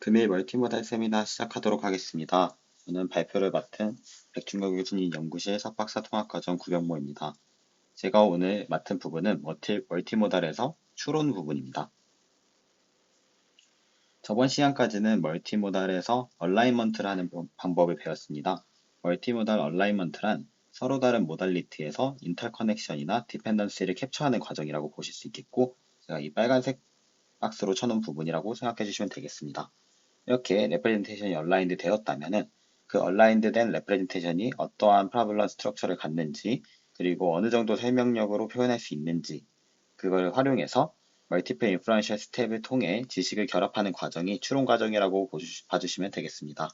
금일 멀티모달 세미나 시작하도록 하겠습니다. 저는 발표를 맡은 백준거 교수님 연구실 석박사 통합과정 구병모입니다. 제가 오늘 맡은 부분은 멀티모달에서 추론 부분입니다. 저번 시간까지는 멀티모달에서 얼라이먼트를 하는 방법을 배웠습니다. 멀티모달 얼라이먼트란 서로 다른 모달리티에서 인터커넥션이나 디펜던시를 캡처하는 과정이라고 보실 수 있겠고, 제가 이 빨간색 박스로 쳐놓은 부분이라고 생각해 주시면 되겠습니다. 이렇게 레프레젠테이션이 얼라인드 되었다면은 그 얼라인드 된 레프레젠테이션이 어떠한 프라블럼 스트럭처를 갖는지, 그리고 어느 정도 설명력으로 표현할 수 있는지, 그걸 활용해서 멀티플 인퍼런셜 스텝을 통해 지식을 결합하는 과정이 추론 과정이라고 봐주시면 되겠습니다.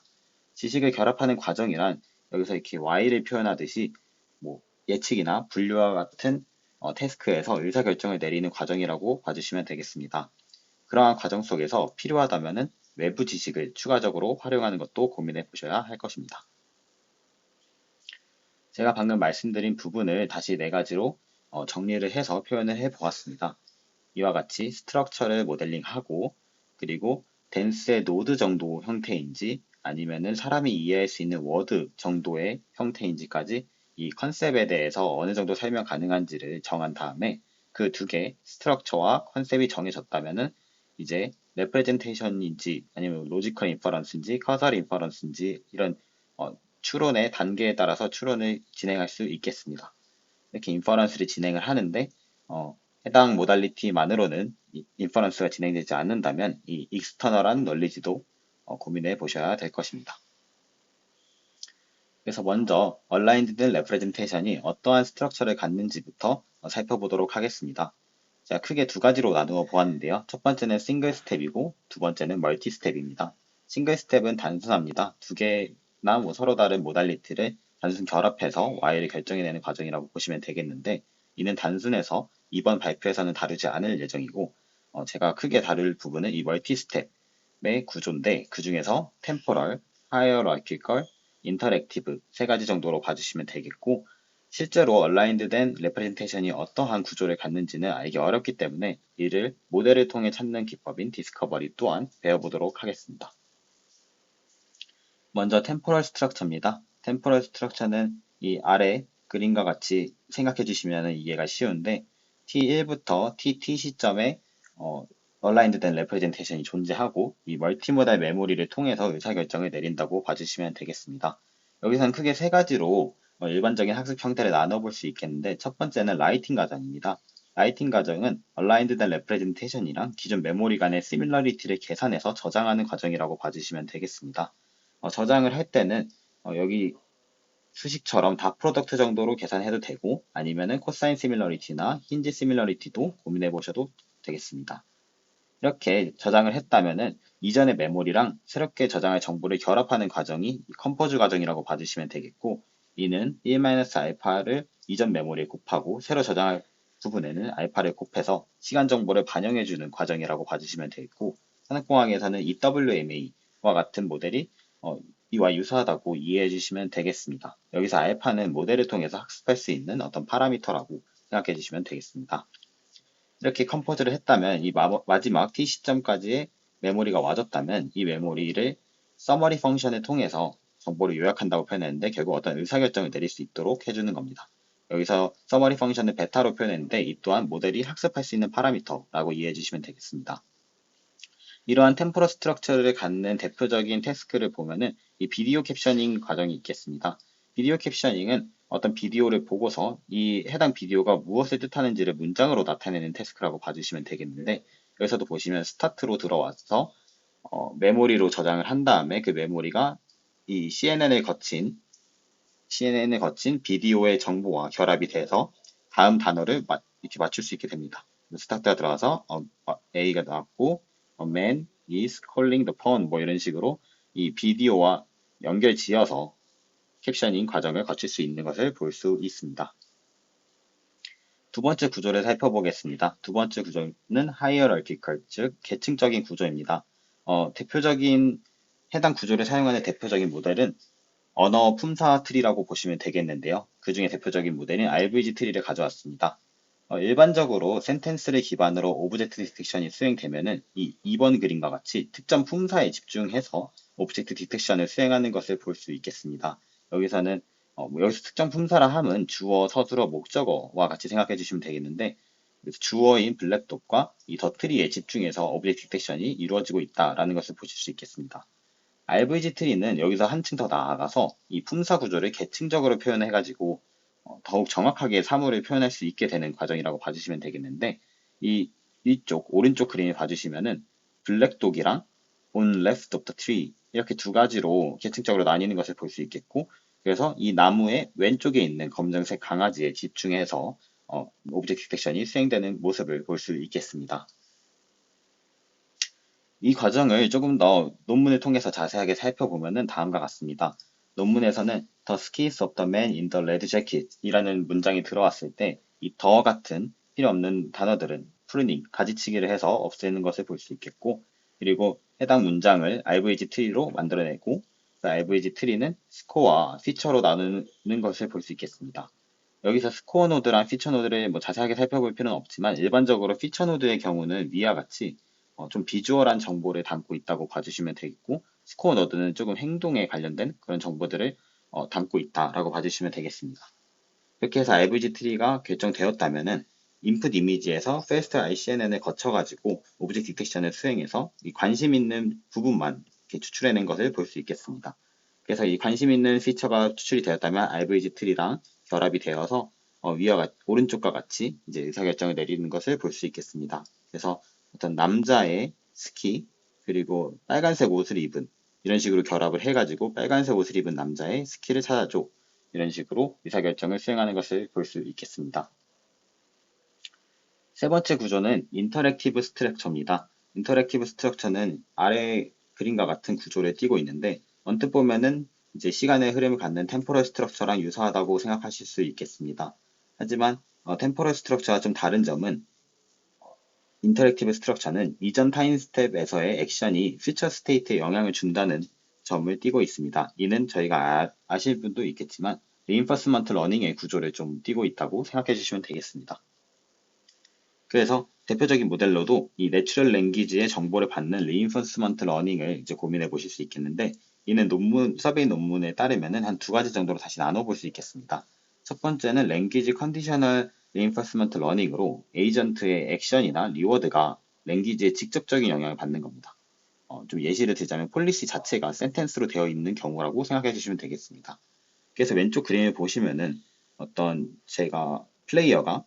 지식을 결합하는 과정이란 여기서 이렇게 Y를 표현하듯이 뭐 예측이나 분류와 같은 태스크에서 의사결정을 내리는 과정이라고 봐주시면 되겠습니다. 그러한 과정 속에서 필요하다면은 외부 지식을 추가적으로 활용하는 것도 고민해 보셔야 할 것입니다. 제가 방금 말씀드린 부분을 다시 네 가지로 정리를 해서 표현을 해 보았습니다. 이와 같이 스트럭처를 모델링하고, 그리고 덴스의 노드 정도 형태인지 아니면은 사람이 이해할 수 있는 워드 정도의 형태인지까지 이 컨셉에 대해서 어느 정도 설명 가능한지를 정한 다음에 그 두 개 스트럭처와 컨셉이 정해졌다면은 이제 레프레젠테이션인지 아니면 로지컬 인퍼런스인지 커설 인퍼런스인지 이런 추론의 단계에 따라서 추론을 진행할 수 있겠습니다. 이렇게 인퍼런스를 진행을 하는데 해당 모달리티만으로는 인퍼런스가 진행되지 않는다면 이 익스터널한 널리지도 고민해 보셔야 될 것입니다. 그래서 먼저 얼라인드 레프레젠테이션이 어떠한 스트럭처를 갖는지부터 살펴보도록 하겠습니다. 제가 크게 두 가지로 나누어 보았는데요. 첫 번째는 싱글 스텝이고 두 번째는 멀티 스텝입니다. 싱글 스텝은 단순합니다. 두 개나 서로 다른 모달리티를 단순 결합해서 Y를 결정해내는 과정이라고 보시면 되겠는데, 이는 단순해서 이번 발표에서는 다루지 않을 예정이고, 제가 크게 다룰 부분은 이 멀티 스텝의 구조인데, 그 중에서 템포럴, 하이어라키컬, 인터랙티브 세 가지 정도로 봐주시면 되겠고, 실제로 얼라인드 된 레프레젠테이션이 어떠한 구조를 갖는지는 알기 어렵기 때문에 이를 모델을 통해 찾는 기법인 디스커버리 또한 배워보도록 하겠습니다. 먼저 템포럴 스트럭처입니다. 템포럴 스트럭처는 이 아래 그림과 같이 생각해 주시면 이해가 쉬운데, T1부터 TT 시점에 얼라인드 된 레프레젠테이션이 존재하고 이 멀티모달 메모리를 통해서 의사결정을 내린다고 봐주시면 되겠습니다. 여기서는 크게 세 가지로 일반적인 학습 형태를 나눠볼 수 있겠는데, 첫 번째는 라이팅 과정입니다. 라이팅 과정은 얼라인드 된 레프레젠테이션이랑 기존 메모리 간의 시밀러리티를 계산해서 저장하는 과정이라고 봐주시면 되겠습니다. 저장을 할 때는 여기 수식처럼 다 프로덕트 정도로 계산해도 되고, 아니면은 코사인 시밀러리티나 힌지 시밀러리티도 고민해 보셔도 되겠습니다. 이렇게 저장을 했다면은 이전의 메모리랑 새롭게 저장할 정보를 결합하는 과정이 컴포즈 과정이라고 봐주시면 되겠고, 이는 1-알파를 이전 메모리에 곱하고 새로 저장할 부분에는 알파를 곱해서 시간 정보를 반영해주는 과정이라고 봐주시면 되겠고, 산업공학에서는 EWMA와 같은 모델이 이와 유사하다고 이해해 주시면 되겠습니다. 여기서 알파는 모델을 통해서 학습할 수 있는 어떤 파라미터라고 생각해 주시면 되겠습니다. 이렇게 컴포즈를 했다면 이 마지막 t 시점까지의 메모리가 와줬다면 이 메모리를 서머리 펑션을 통해서 정보를 요약한다고 표현했는데, 결국 어떤 의사결정을 내릴 수 있도록 해주는 겁니다. 여기서 서머리 펑션을 베타로 표현했는데, 이 또한 모델이 학습할 수 있는 파라미터라고 이해해 주시면 되겠습니다. 이러한 템포럴 스트럭처를 갖는 대표적인 태스크를 보면은 이 비디오 캡셔닝 과정이 있겠습니다. 비디오 캡셔닝은 어떤 비디오를 보고서 이 해당 비디오가 무엇을 뜻하는지를 문장으로 나타내는 태스크라고 봐주시면 되겠는데, 여기서도 보시면 스타트로 들어와서 메모리로 저장을 한 다음에 그 메모리가 이 CNN을 거친 비디오의 정보와 결합이 돼서 다음 단어를 이렇게 맞출 수 있게 됩니다. 스타트가 들어가서 A가 나왔고 A man is calling the phone 뭐 이런 식으로 이 비디오와 연결 지어서 캡셔닝 과정을 거칠 수 있는 것을 볼 수 있습니다. 두 번째 구조를 살펴보겠습니다. 두 번째 구조는 hierarchical, 즉 계층적인 구조입니다. 대표적인 해당 구조를 사용하는 대표적인 모델은 언어 품사 트리라고 보시면 되겠는데요. 그 중에 대표적인 모델인 RVG 트리를 가져왔습니다. 일반적으로 센텐스를 기반으로 오브젝트 디텍션이 수행되면은 이 2번 그림과 같이 특정 품사에 집중해서 오브젝트 디텍션을 수행하는 것을 볼 수 있겠습니다. 여기서는 여기서 특정 품사라 함은 주어, 서술어, 목적어와 같이 생각해 주시면 되겠는데 그래서 주어인 블랙독과 이 더트리에 집중해서 오브젝트 디텍션이 이루어지고 있다라는 것을 보실 수 있겠습니다. RVG 트리는 여기서 한층 더 나아가서 이 품사 구조를 계층적으로 표현해가지고 더욱 정확하게 사물을 표현할 수 있게 되는 과정이라고 봐주시면 되겠는데 이쪽 오른쪽 그림을 봐주시면은 블랙독이랑 on left of the tree 이렇게 두 가지로 계층적으로 나뉘는 것을 볼 수 있겠고 그래서 이 나무의 왼쪽에 있는 검정색 강아지에 집중해서 오브젝트 디텍션이 수행되는 모습을 볼 수 있겠습니다. 이 과정을 조금 더 논문을 통해서 자세하게 살펴보면 다음과 같습니다. 논문에서는 The skis of the man in the red jacket 이라는 문장이 들어왔을 때 이 더 같은 필요 없는 단어들은 프루닝, 가지치기를 해서 없애는 것을 볼 수 있겠고 그리고 해당 문장을 RVG 트리로 만들어내고 그 RVG 트리는 스코어와 피처로 나누는 것을 볼 수 있겠습니다. 여기서 스코어 노드랑 피처 노드를 자세하게 살펴볼 필요는 없지만 일반적으로 피처 노드의 경우는 위와 같이 좀 비주얼한 정보를 담고 있다고 봐주시면 되겠고 스코어 노드는 조금 행동에 관련된 그런 정보들을 담고 있다라고 봐주시면 되겠습니다. 이렇게 해서 IVG 트리가 결정되었다면은 인풋 이미지에서 Fast ICNN을 거쳐가지고 오브젝트 디텍션을 수행해서 이 관심 있는 부분만 이렇게 추출해낸 것을 볼 수 있겠습니다. 그래서 이 관심 있는 피처가 추출이 되었다면 IVG 트리랑 결합이 되어서 오른쪽과 같이 이제 의사결정을 내리는 것을 볼 수 있겠습니다. 그래서 어떤 남자의 스키 그리고 빨간색 옷을 입은 이런 식으로 결합을 해가지고 빨간색 옷을 입은 남자의 스키를 찾아줘 이런 식으로 의사결정을 수행하는 것을 볼 수 있겠습니다. 세 번째 구조는 인터랙티브 스트럭처입니다. 인터랙티브 스트럭처는 아래 그림과 같은 구조를 띠고 있는데 언뜻 보면은 이제 시간의 흐름을 갖는 템포럴 스트럭처랑 유사하다고 생각하실 수 있겠습니다. 하지만 템포럴 스트럭처와 좀 다른 점은 인터랙티브 스트럭처는 이전 타임 스텝에서의 액션이 퓨처 스테이트에 영향을 준다는 점을 띠고 있습니다. 이는 저희가 아실 분도 있겠지만 리인퍼스먼트 러닝의 구조를 좀 띠고 있다고 생각해 주시면 되겠습니다. 그래서 대표적인 모델로도 이 내추럴 랭귀지의 정보를 받는 리인퍼스먼트 러닝을 이제 고민해 보실 수 있겠는데 이는 서베이 논문에 따르면은 한 두 가지 정도로 다시 나눠볼 수 있겠습니다. 첫 번째는 랭귀지 컨디셔널 리인퍼스먼트 러닝으로 에이전트의 액션이나 리워드가 랭귀지에 직접적인 영향을 받는 겁니다. 좀 예시를 들자면 폴리시 자체가 센텐스로 되어 있는 경우라고 생각해 주시면 되겠습니다. 그래서 왼쪽 그림을 보시면은 제가 플레이어가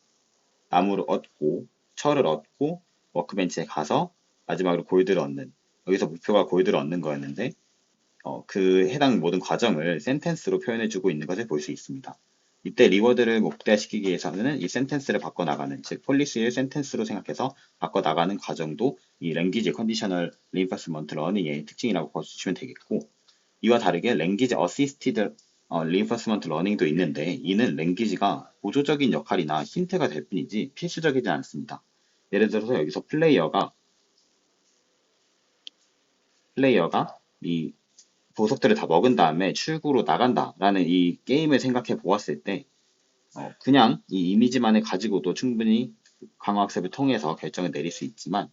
나무를 얻고 철을 얻고 워크벤치에 가서 마지막으로 골드를 얻는 여기서 목표가 골드를 얻는 거였는데 그 해당 모든 과정을 센텐스로 표현해주고 있는 것을 볼 수 있습니다. 이때 리워드를 목대화시키기 위해서는 이 센텐스를 바꿔나가는 즉 폴리시를 센텐스로 생각해서 바꿔나가는 과정도 이 랭귀지 컨디셔널 리인퍼스먼트 러닝의 특징이라고 봐주시면 되겠고 이와 다르게 랭귀지 어시스티드 리인퍼스먼트 러닝도 있는데 이는 랭귀지가 보조적인 역할이나 힌트가 될 뿐이지 필수적이지 않습니다. 예를 들어서 여기서 플레이어가 이 보석들을 다 먹은 다음에 출구로 나간다라는 이 게임을 생각해 보았을 때 그냥 이 이미지만을 가지고도 충분히 강화학습을 통해서 결정을 내릴 수 있지만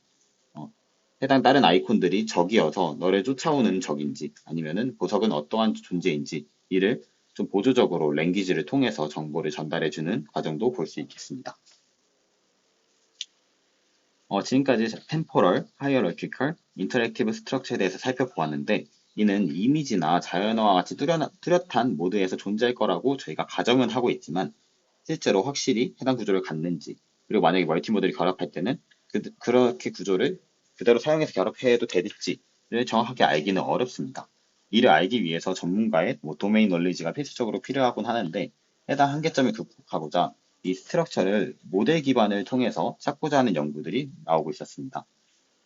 해당 다른 아이콘들이 적이어서 너를 쫓아오는 적인지 아니면은 보석은 어떠한 존재인지 이를 좀 보조적으로 랭귀지를 통해서 정보를 전달해주는 과정도 볼 수 있겠습니다. 지금까지 템포럴, 하이어러키컬, 인터랙티브 스트럭처에 대해서 살펴보았는데 이는 이미지나 자연어와 같이 뚜렷한 모드에서 존재할 거라고 저희가 가정은 하고 있지만 실제로 확실히 해당 구조를 갖는지 그리고 만약에 멀티모드를 결합할 때는 그렇게 구조를 그대로 사용해서 결합해도 될지를 정확하게 알기는 어렵습니다. 이를 알기 위해서 전문가의 도메인 널리지가 필수적으로 필요하곤 하는데 해당 한계점을 극복하고자 이 스트럭처를 모델 기반을 통해서 찾고자 하는 연구들이 나오고 있었습니다.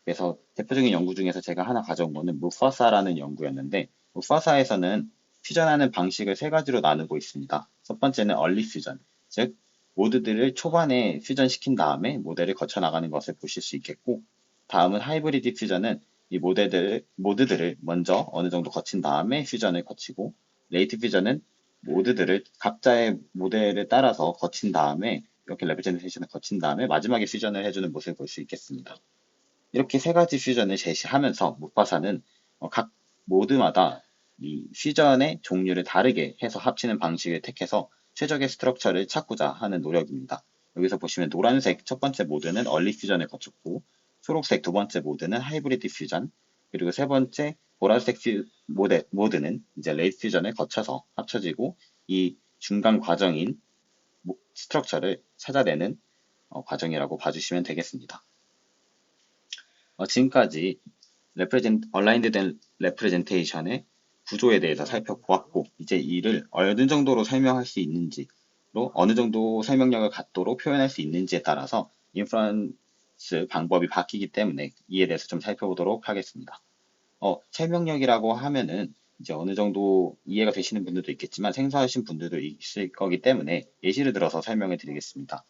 그래서 대표적인 연구 중에서 제가 하나 가져온 거는 무파사라는 연구였는데 무파사에서는 퓨전하는 방식을 세 가지로 나누고 있습니다. 첫 번째는 얼리 퓨전, 즉 모드들을 초반에 퓨전시킨 다음에 모델을 거쳐 나가는 것을 보실 수 있겠고 다음은 하이브리드 퓨전은 이 모드들을 먼저 어느 정도 거친 다음에 퓨전을 거치고 레이트 퓨전은 모드들을 각자의 모델을 따라서 거친 다음에 이렇게 레프레젠테이션을 거친 다음에 마지막에 퓨전을 해주는 모습을 볼 수 있겠습니다. 이렇게 세 가지 퓨전을 제시하면서 무파사는 각 모드마다 이 퓨전의 종류를 다르게 해서 합치는 방식을 택해서 최적의 스트럭처를 찾고자 하는 노력입니다. 여기서 보시면 노란색 첫 번째 모드는 얼리 퓨전을 거쳤고, 초록색 두 번째 모드는 하이브리드 퓨전, 그리고 세 번째 보라색 모드는 이제 레이트 퓨전을 거쳐서 합쳐지고, 이 중간 과정인 스트럭처를 찾아내는 과정이라고 봐주시면 되겠습니다. 지금까지 얼라인드 된 레프레젠테이션의 구조에 대해서 살펴보았고, 이제 이를 어느 정도로 설명할 수 있는지로, 어느 정도 설명력을 갖도록 표현할 수 있는지에 따라서 인퍼런스 방법이 바뀌기 때문에 이에 대해서 좀 살펴보도록 하겠습니다. 설명력이라고 하면은 이제 어느 정도 이해가 되시는 분들도 있겠지만 생소하신 분들도 있을 거기 때문에 예시를 들어서 설명을 드리겠습니다.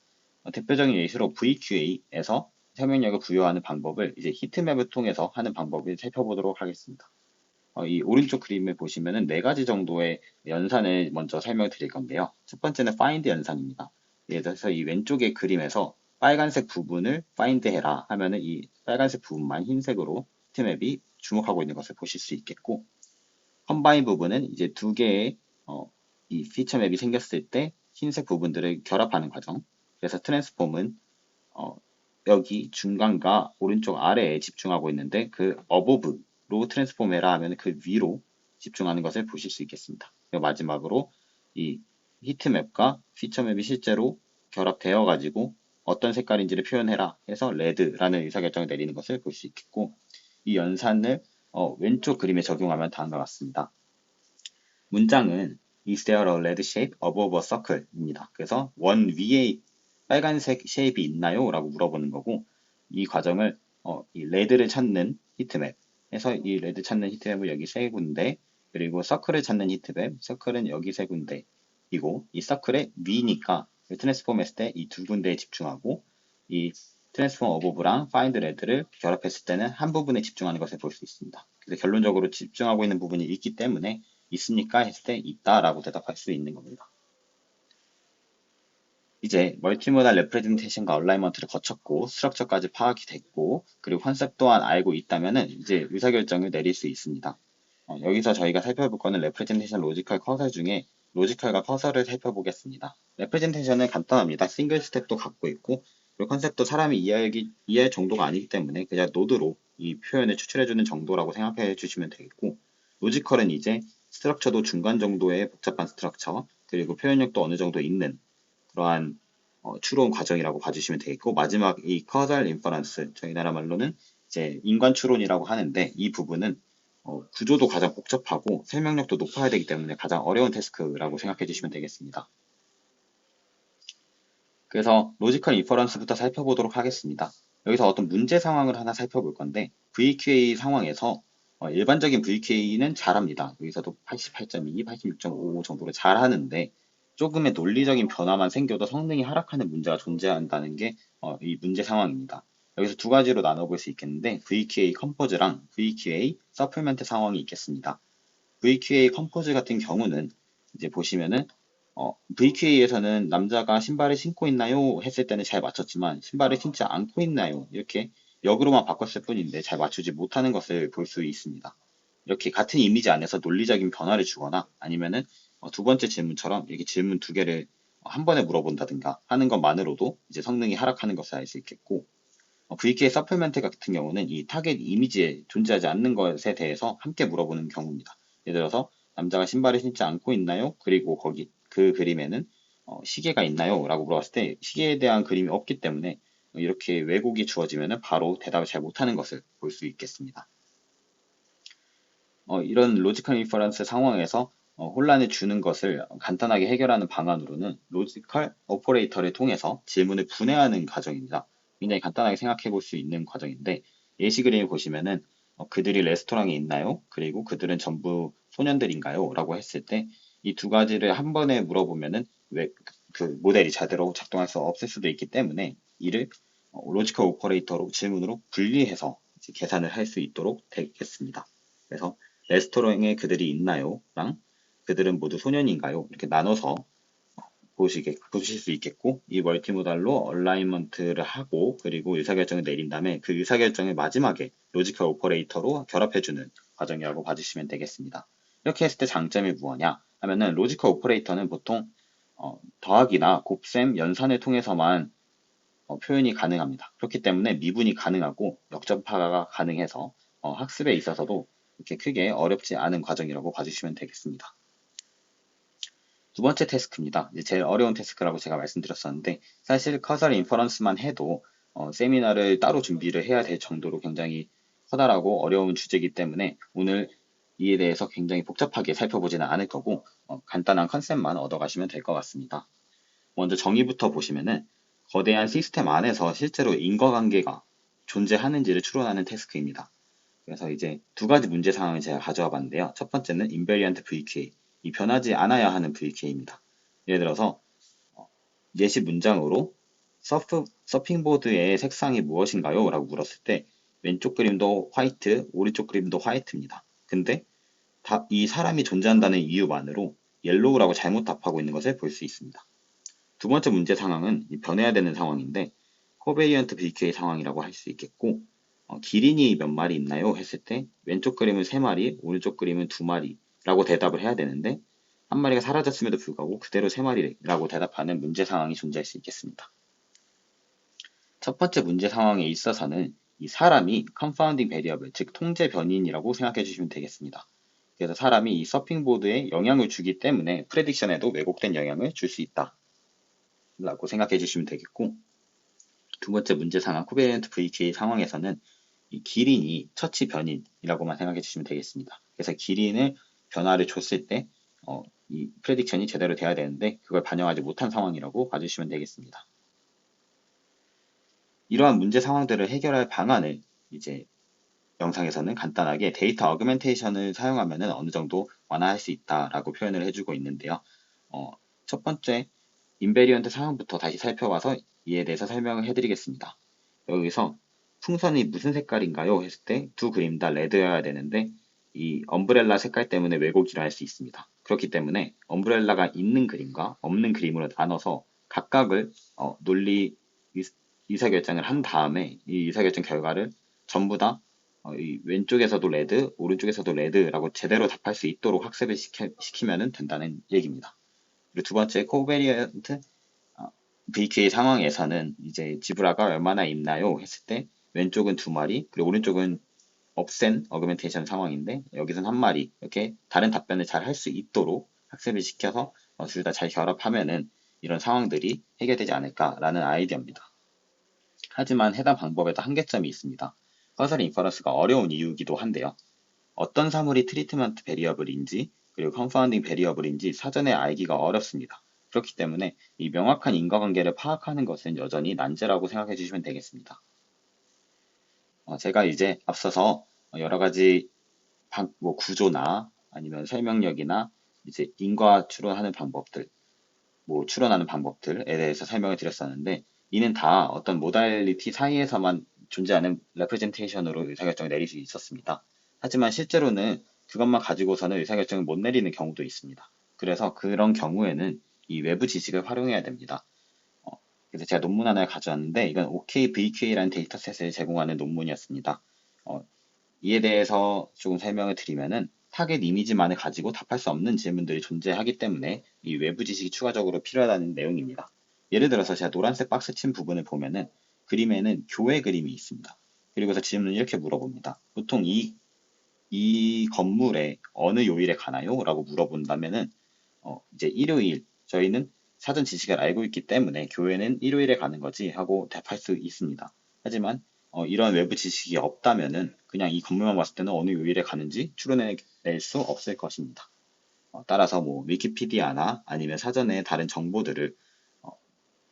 대표적인 예시로 VQA에서 설명력을 부여하는 방법을 이제 히트맵을 통해서 하는 방법을 살펴보도록 하겠습니다. 이 오른쪽 그림을 보시면은 네 가지 정도의 연산을 먼저 설명을 드릴 건데요. 첫 번째는 find 연산입니다. 예를 들어서 이 왼쪽의 그림에서 빨간색 부분을 find 해라 하면은 이 빨간색 부분만 흰색으로 히트맵이 주목하고 있는 것을 보실 수 있겠고, combine 부분은 이제 두 개의 이 피처 맵이 생겼을 때 흰색 부분들을 결합하는 과정. 그래서 트랜스폼은 여기 중간과 오른쪽 아래에 집중하고 있는데 그 above로 트랜스폼해라 하면 그 위로 집중하는 것을 보실 수 있겠습니다. 그리고 마지막으로 이 히트맵과 피처맵이 실제로 결합되어 가지고 어떤 색깔인지를 표현해라 해서 레드라는 의사결정을 내리는 것을 볼 수 있겠고, 이 연산을 왼쪽 그림에 적용하면 다음과 같습니다. 문장은 Is there a red shape above a circle? 입니다. 그래서 원 위에 빨간색 쉐입이 있나요? 라고 물어보는 거고, 이 과정을 이 레드를 찾는 히트맵 해서 이 레드 찾는 히트맵을 여기 세 군데, 그리고 서클을 찾는 히트맵, 서클은 여기 세 군데이고, 이 서클의 위니까 트랜스폼 했을 때 이 두 군데에 집중하고, 이 트랜스폼 어보브랑 파인드 레드를 결합했을 때는 한 부분에 집중하는 것을 볼 수 있습니다. 그래서 결론적으로 집중하고 있는 부분이 있기 때문에 있습니까? 했을 때 있다라고 대답할 수 있는 겁니다. 이제 멀티모달 레프레젠테이션과 얼라이먼트를 거쳤고 스트럭처까지 파악이 됐고 그리고 컨셉 또한 알고 있다면은 이제 의사결정을 내릴 수 있습니다. 여기서 저희가 살펴볼 거는 레프레젠테이션 로지컬 커서 중에 로지컬과 커서를 살펴보겠습니다. 레프레젠테이션은 간단합니다. 싱글 스텝도 갖고 있고 그리고 컨셉도 사람이 이해할 정도가 아니기 때문에 그냥 노드로 이 표현을 추출해주는 정도라고 생각해 주시면 되겠고, 로지컬은 이제 스트럭처도 중간 정도의 복잡한 스트럭처 그리고 표현력도 어느 정도 있는 그러한 추론 과정이라고 봐주시면 되겠고, 마지막 이 causal inference, 저희 나라 말로는 이제 인관 추론이라고 하는데, 이 부분은 구조도 가장 복잡하고 설명력도 높아야 되기 때문에 가장 어려운 태스크라고 생각해 주시면 되겠습니다. 그래서 로지컬 인퍼런스부터 살펴보도록 하겠습니다. 여기서 어떤 문제 상황을 하나 살펴볼 건데, VQA 상황에서 일반적인 VQA는 잘합니다. 여기서도 88.2, 86.5 정도로 잘하는데 조금의 논리적인 변화만 생겨도 성능이 하락하는 문제가 존재한다는 게 이 문제 상황입니다. 여기서 두 가지로 나눠볼 수 있겠는데 VQA 컴포즈랑 VQA 서플멘트 상황이 있겠습니다. VQA 컴포즈 같은 경우는 이제 보시면은 VQA에서는 남자가 신발을 신고 있나요? 했을 때는 잘 맞췄지만 신발을 신지 않고 있나요? 이렇게 역으로만 바꿨을 뿐인데 잘 맞추지 못하는 것을 볼 수 있습니다. 이렇게 같은 이미지 안에서 논리적인 변화를 주거나 아니면은 두 번째 질문처럼 이렇게 질문 두 개를 한 번에 물어본다든가 하는 것만으로도 이제 성능이 하락하는 것을 알 수 있겠고, VQA 서플멘트 같은 경우는 이 타겟 이미지에 존재하지 않는 것에 대해서 함께 물어보는 경우입니다. 예를 들어서 남자가 신발을 신지 않고 있나요? 그리고 거기 그 그림에는 시계가 있나요? 라고 물어봤을 때 시계에 대한 그림이 없기 때문에 이렇게 왜곡이 주어지면 바로 대답을 잘 못하는 것을 볼 수 있겠습니다. 이런 로지컬 인퍼런스 상황에서 혼란을 주는 것을 간단하게 해결하는 방안으로는 로지컬 오퍼레이터를 통해서 질문을 분해하는 과정입니다. 굉장히 간단하게 생각해 볼 수 있는 과정인데, 예시 그림을 보시면은 그들이 레스토랑에 있나요? 그리고 그들은 전부 소년들인가요? 라고 했을 때 이 두 가지를 한 번에 물어보면은 왜 그 모델이 제대로 작동할 수 없을 수도 있기 때문에 이를 로지컬 오퍼레이터로 질문으로 분리해서 계산을 할 수 있도록 되겠습니다. 그래서 레스토랑에 그들이 있나요? 랑 그들은 모두 소년인가요? 이렇게 나눠서 보실 수 있겠고, 이 멀티모달로 얼라이먼트를 하고 그리고 의사결정을 내린 다음에 그 의사결정을 마지막에 로지컬 오퍼레이터로 결합해주는 과정이라고 봐주시면 되겠습니다. 이렇게 했을 때 장점이 무엇냐 하면은 로지컬 오퍼레이터는 보통 더하기나 곱셈, 연산을 통해서만 표현이 가능합니다. 그렇기 때문에 미분이 가능하고 역전파가 가능해서 학습에 있어서도 이렇게 크게 어렵지 않은 과정이라고 봐주시면 되겠습니다. 두 번째 태스크입니다. 이제 제일 어려운 태스크라고 제가 말씀드렸었는데 사실 커설 인퍼런스만 해도 세미나를 따로 준비를 해야 될 정도로 굉장히 커다랗고 어려운 주제이기 때문에 오늘 이에 대해서 굉장히 복잡하게 살펴보지는 않을 거고 간단한 컨셉만 얻어가시면 될 것 같습니다. 먼저 정의부터 보시면은 거대한 시스템 안에서 실제로 인과관계가 존재하는지를 추론하는 태스크입니다. 그래서 이제 두 가지 문제 상황을 제가 가져와 봤는데요. 첫 번째는 invariant VQA, 이 변하지 않아야 하는 VQA입니다. 예를 들어서 예시 문장으로 서핑보드의 색상이 무엇인가요? 라고 물었을 때 왼쪽 그림도 화이트, 오른쪽 그림도 화이트입니다. 근데 이 사람이 존재한다는 이유만으로 옐로우라고 잘못 답하고 있는 것을 볼 수 있습니다. 두 번째 문제 상황은 변해야 되는 상황인데 코베리언트 VQA 상황이라고 할 수 있겠고 기린이 몇 마리 있나요? 했을 때 왼쪽 그림은 3마리, 오른쪽 그림은 2마리 라고 대답을 해야 되는데 한 마리가 사라졌음에도 불구하고 그대로 3마리라고 대답하는 문제 상황이 존재할 수 있겠습니다. 첫 번째 문제 상황에 있어서는 이 사람이 confounding variable, 즉 통제 변인이라고 생각해 주시면 되겠습니다. 그래서 사람이 이 서핑보드에 영향을 주기 때문에 프레딕션에도 왜곡된 영향을 줄 수 있다 라고 생각해 주시면 되겠고, 두 번째 문제 상황 코베리언트 VQA 상황에서는 이 기린이 처치 변인이라고만 생각해 주시면 되겠습니다. 그래서 기린을 변화를 줬을 때 이 프레딕션이 제대로 돼야 되는데 그걸 반영하지 못한 상황이라고 봐주시면 되겠습니다. 이러한 문제 상황들을 해결할 방안을 이제 영상에서는 간단하게 데이터 어그멘테이션을 사용하면 어느 정도 완화할 수 있다라고 표현을 해주고 있는데요. 첫 번째 인베리언트 상황부터 다시 살펴봐서 이에 대해서 설명을 해드리겠습니다. 여기서 풍선이 무슨 색깔인가요? 했을 때 두 그림 다 레드여야 되는데 이 엄브렐라 색깔 때문에 왜곡이 일어날 수 있습니다. 그렇기 때문에 엄브렐라가 있는 그림과 없는 그림으로 나눠서 각각을 논리 의사결정을 한 다음에 이 의사결정 결과를 전부 다 이 왼쪽에서도 레드, 오른쪽에서도 레드라고 제대로 답할 수 있도록 학습을 시키면 된다는 얘기입니다. 그리고 두 번째 코베리언트 VQA 상황에서는 이제 지브라가 얼마나 있나요? 했을 때 왼쪽은 2마리, 그리고 오른쪽은 없앤 어그멘테이션 상황인데 여기서는 1마리, 이렇게 다른 답변을 잘 할 수 있도록 학습을 시켜서 둘 다 잘 결합하면은 이런 상황들이 해결되지 않을까라는 아이디어입니다. 하지만 해당 방법에도 한계점이 있습니다. 커설 인퍼런스가 어려운 이유이기도 한데요. 어떤 사물이 트리트먼트 베리어블인지 그리고 컨파운딩 베리어블인지 사전에 알기가 어렵습니다. 그렇기 때문에 이 명확한 인과관계를 파악하는 것은 여전히 난제라고 생각해 주시면 되겠습니다. 제가 이제 앞서서 여러 가지 구조나 아니면 설명력이나 이제 인과 추론하는 방법들, 추론하는 방법들에 대해서 설명을 드렸었는데 이는 다 어떤 모달리티 사이에서만 존재하는 레프레젠테이션으로 의사결정을 내릴 수 있었습니다. 하지만 실제로는 그것만 가지고서는 의사결정을 못 내리는 경우도 있습니다. 그래서 그런 경우에는 이 외부 지식을 활용해야 됩니다. 그래서 제가 논문 하나를 가져왔는데 이건 OKVQA라는 데이터셋을 제공하는 논문이었습니다. 이에 대해서 조금 설명을 드리면은 타겟 이미지만을 가지고 답할 수 없는 질문들이 존재하기 때문에 이 외부 지식이 추가적으로 필요하다는 내용입니다. 예를 들어서 제가 노란색 박스 친 부분을 보면은 그림에는 교회 그림이 있습니다. 그리고서 질문을 이렇게 물어봅니다. 보통 이 건물에 어느 요일에 가나요? 라고 물어본다면은 이제 일요일, 저희는 사전 지식을 알고 있기 때문에 교회는 일요일에 가는 거지 하고 답할 수 있습니다. 하지만 이런 외부 지식이 없다면은 그냥 이 건물만 봤을 때는 어느 요일에 가는지 추론해낼 수 없을 것입니다. 따라서 위키피디아나 아니면 사전에 다른 정보들을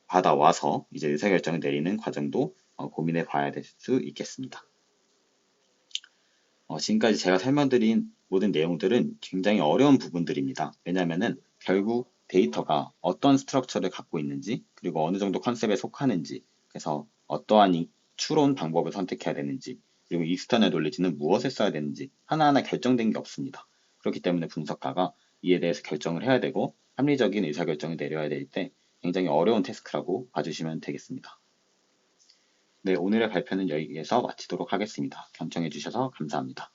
받아와서 이제 의사결정을 내리는 과정도 고민해 봐야 될 수 있겠습니다. 지금까지 제가 설명드린 모든 내용들은 굉장히 어려운 부분들입니다. 왜냐하면은 결국 데이터가 어떤 스트럭처를 갖고 있는지 그리고 어느 정도 컨셉에 속하는지 그래서 어떠한 추론 방법을 선택해야 되는지 그리고 익스터널 놀리지는 무엇을 써야 되는지 하나하나 결정된 게 없습니다. 그렇기 때문에 분석가가 이에 대해서 결정을 해야 되고 합리적인 의사결정을 내려야 될 때 굉장히 어려운 태스크라고 봐주시면 되겠습니다. 네, 오늘의 발표는 여기에서 마치도록 하겠습니다. 경청해 주셔서 감사합니다.